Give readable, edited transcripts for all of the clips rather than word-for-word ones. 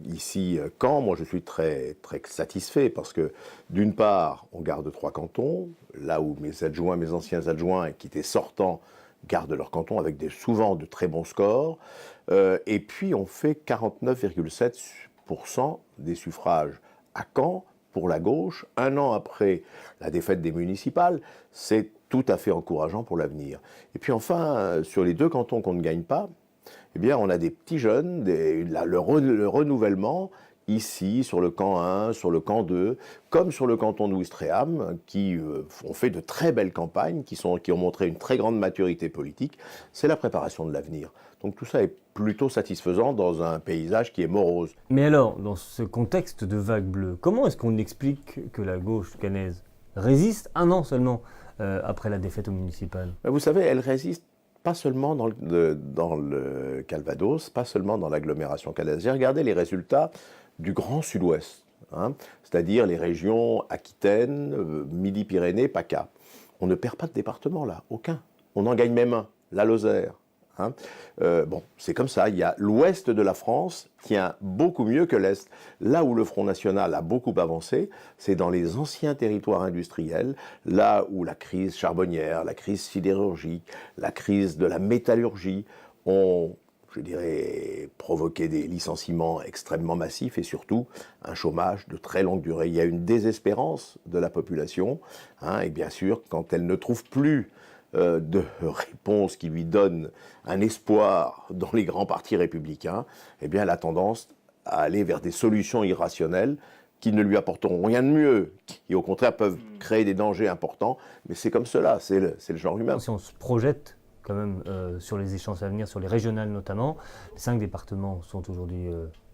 Ici, Caen, moi je suis très, très satisfait parce que d'une part, on garde 3 cantons, là où mes adjoints, mes anciens adjoints qui étaient sortants gardent leur canton avec souvent de très bons scores. Et puis on fait 49,7% des suffrages à Caen pour la gauche, un an après la défaite des municipales. C'est tout à fait encourageant pour l'avenir. Et puis enfin, sur les 2 cantons qu'on ne gagne pas, eh bien, on a des petits jeunes, le renouvellement, ici, sur le camp 1, sur le camp 2, comme sur le canton de Ouistreham, qui ont fait de très belles campagnes, qui ont montré une très grande maturité politique. C'est la préparation de l'avenir. Donc tout ça est plutôt satisfaisant dans un paysage qui est morose. Mais alors, dans ce contexte de vague bleue, comment est-ce qu'on explique que la gauche caennaise résiste un an seulement après la défaite au municipal? Vous savez, elle résiste pas seulement dans le Calvados, pas seulement dans l'agglomération caennaise. J'ai regardé les résultats du Grand Sud-Ouest, hein, c'est-à-dire les régions Aquitaine, Midi-Pyrénées, PACA. On ne perd pas de département là, aucun. On en gagne même un, la Lozère. Hein. Bon, c'est comme ça, il y a l'ouest de la France tient beaucoup mieux que l'est. Là où le Front National a beaucoup avancé, c'est dans les anciens territoires industriels, là où la crise charbonnière, la crise sidérurgique, la crise de la métallurgie ont, je dirais, provoqué des licenciements extrêmement massifs et surtout un chômage de très longue durée. Il y a une désespérance de la population, hein, et bien sûr, quand elle ne trouve plus de réponse qui lui donne un espoir dans les grands partis républicains, eh bien, elle a tendance à aller vers des solutions irrationnelles qui ne lui apporteront rien de mieux, qui au contraire peuvent créer des dangers importants, mais c'est comme cela, c'est le genre humain. Si on se projette quand même sur les échéances à venir, sur les régionales notamment, les 5 départements sont aujourd'hui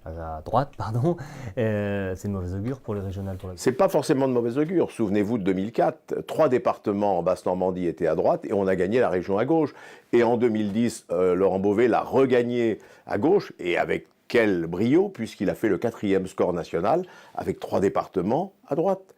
à droite, pardon. C'est de mauvais augure pour les régionales. C'est pas forcément de mauvais augure. Souvenez-vous de 2004, 3 départements en Basse-Normandie étaient à droite et on a gagné la région à gauche. Et en 2010, Laurent Beauvais l'a regagné à gauche et avec quel brio puisqu'il a fait le 4e score national avec 3 départements à droite.